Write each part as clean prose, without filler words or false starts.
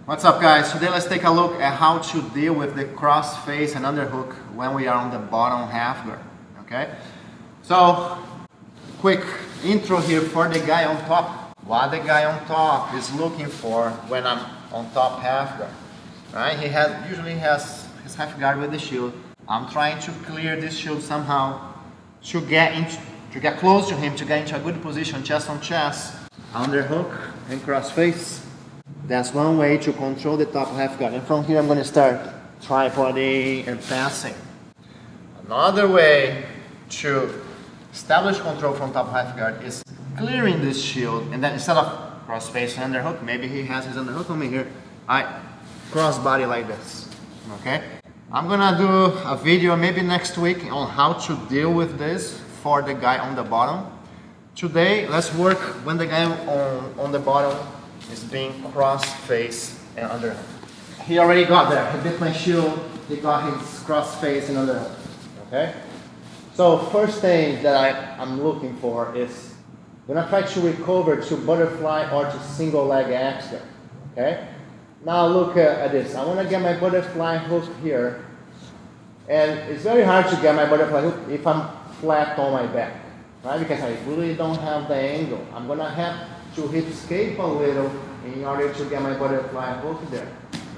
What's up, guys? Today let's take a look at how to deal with the cross face and underhook when we are on the bottom half guard. Okay, so quick intro here for the guy on top. What the guy on top is looking for when I'm on top half guard, right? He usually has his half guard with the shield. I'm trying to clear this shield somehow to get close to him, to get into a good position, chest on chest, underhook and cross face. That's one way to control the top half guard. And from here I'm going to start tripoding and passing. Another way to establish control from top half guard is clearing this shield, and then instead of cross face and underhook, maybe he has his underhook on me here, I cross body like this. Okay? I'm gonna do a video maybe next week on how to deal with this for the guy on the bottom. Today, let's work when the guy on the bottom is being cross face and underhook. He already got there. He bit my shield, he got his cross face and underhook. Okay? So first thing that I'm looking for is I'm gonna try to recover to butterfly or to single leg axe guard. Okay? Now look at this. I want to get my butterfly hook here, and it's very hard to get my butterfly hook if I'm flat on my back, right? Because I really don't have the angle. I'm gonna have to hip escape a little in order to get my butterfly hook there.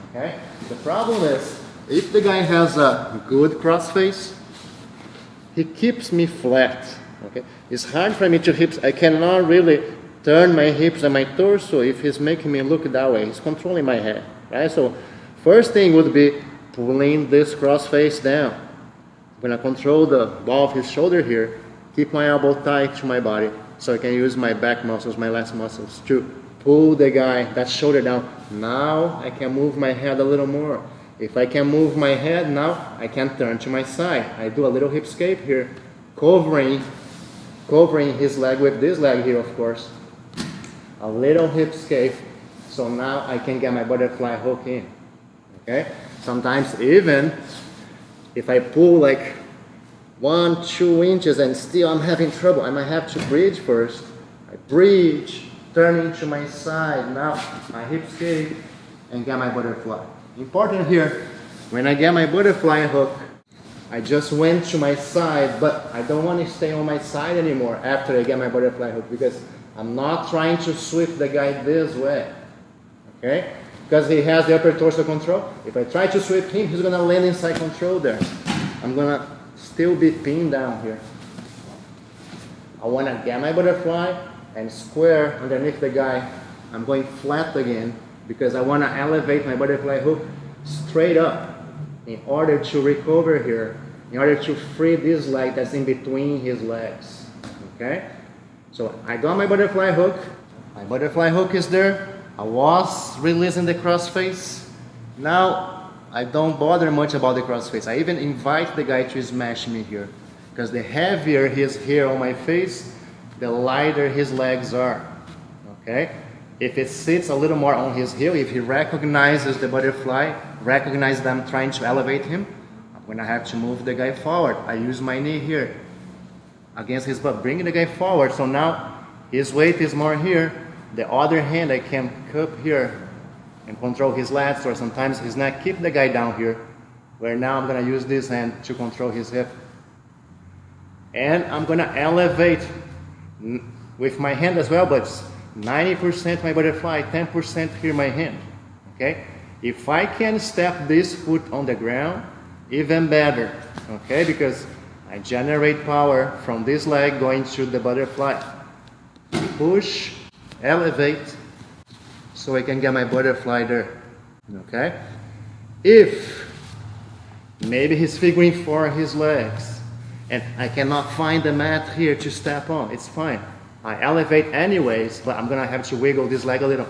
Okay. The problem is if the guy has a good cross face, he keeps me flat. Okay. It's hard for me to hips. I cannot really turn my hips and my torso if he's making me look that way. He's controlling my head, right? So first thing would be pulling this cross face down. I'm gonna control the ball of his shoulder here, keep my elbow tight to my body so I can use my back muscles, my last muscles to pull the guy, that shoulder down. Now I can move my head a little more. If I can move my head now, I can turn to my side. I do a little hip escape here, covering his leg with this leg here, of course. A little hip escape, so now I can get my butterfly hook in. Okay? Sometimes even if I pull like 1-2 inches and still I'm having trouble, I might have to bridge first. I bridge, turning to my side, now I hip escape and get my butterfly. Important here, when I get my butterfly hook, I just went to my side, but I don't want to stay on my side anymore after I get my butterfly hook, because I'm not trying to sweep the guy this way, okay? Because he has the upper torso control. If I try to sweep him, he's gonna land inside control there. I'm gonna still be pinned down here. I wanna get my butterfly and square underneath the guy. I'm going flat again because I wanna elevate my butterfly hook straight up in order to recover here, in order to free this leg that's in between his legs, okay? So I got my butterfly hook. My butterfly hook is there. I was releasing the cross face. Now I don't bother much about the cross face. I even invite the guy to smash me here, because the heavier his hair on my face, the lighter his legs are. Okay? If it sits a little more on his heel, if he recognizes the butterfly, recognizes that I'm trying to elevate him, I'm gonna have to move the guy forward. I use my knee here against his butt, bringing the guy forward. So now his weight is more here. The other hand I can cup here and control his lats, or sometimes his neck, keep the guy down here, where now I'm gonna use this hand to control his hip. And I'm gonna elevate with my hand as well, but 90% my butterfly, 10% here my hand, okay? If I can step this foot on the ground, even better, okay? Because I generate power from this leg going to the butterfly. Push, elevate, so I can get my butterfly there, okay? If maybe he's figuring for his legs and I cannot find the mat here to step on, it's fine. I elevate anyways, but I'm gonna have to wiggle this leg a little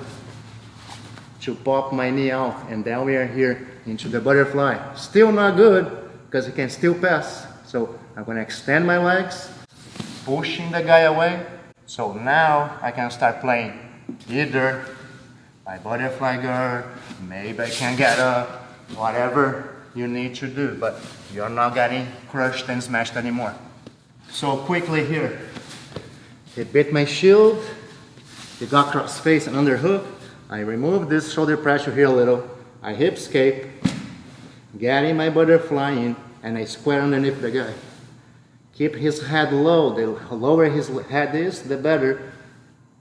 to pop my knee out, and then we are here into the butterfly. Still not good, because he can still pass. So I'm gonna extend my legs, pushing the guy away. So now I can start playing either my butterfly guard, maybe I can get up, whatever you need to do, but you're not getting crushed and smashed anymore. So quickly here, he bit my shield, he got cross face and underhook. I remove this shoulder pressure here a little. I hip escape, getting my butterfly in, and I square underneath the guy. Keep his head low. The lower his head is, the better.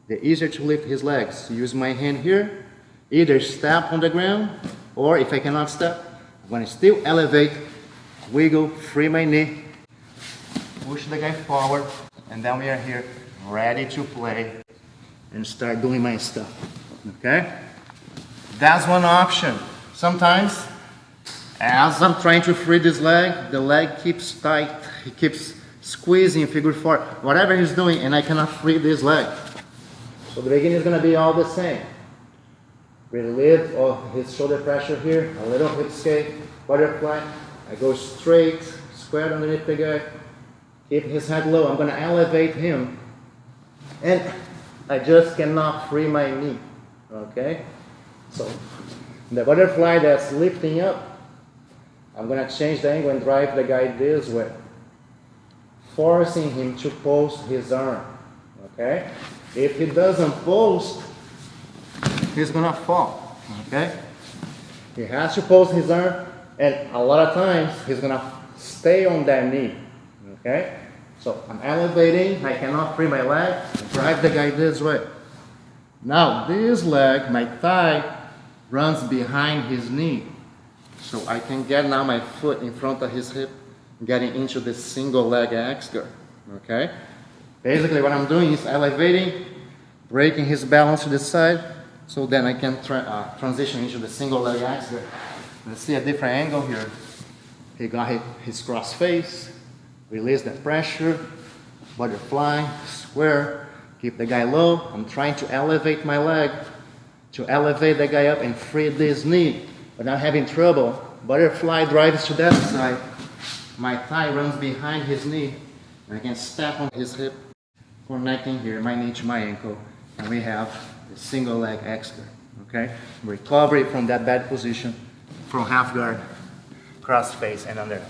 The easier to lift his legs. Use my hand here, either step on the ground, or if I cannot step, I'm going to still elevate, wiggle, free my knee, push the guy forward, and then we are here, ready to play and start doing my stuff. Okay? That's one option. Sometimes, as I'm trying to free this leg, the leg keeps tight. He keeps squeezing figure four, whatever he's doing, and I cannot free this leg. So the beginning is going to be all the same. Relieve of his shoulder pressure here, a little hip escape, butterfly. I go straight, square underneath the guy, keep his head low. I'm going to elevate him, and I just cannot free my knee. Okay? So the butterfly that's lifting up, I'm going to change the angle and drive the guy this way, forcing him to post his arm. Okay? If he doesn't post, he's gonna fall. Okay? He has to post his arm, and a lot of times he's gonna stay on that knee. Okay? So I'm elevating, I cannot free my leg, drive the guy this way. Now this leg, my thigh, runs behind his knee. So I can get now my foot in front of his hip, getting into the single leg axe guard. Okay? Basically what I'm doing is elevating, breaking his balance to the side, so then I can transition into the single leg axe guard. Let's see a different angle here. He got his cross face, release that pressure, butterfly, square, keep the guy low. I'm trying to elevate my leg, to elevate the guy up and free this knee, but I'm having trouble. Butterfly drives to that side, my thigh runs behind his knee, and I can step on his hip, connecting here my knee to my ankle, and we have the single leg axe guard. Okay? Recovery from that bad position, from half guard, cross face, and under.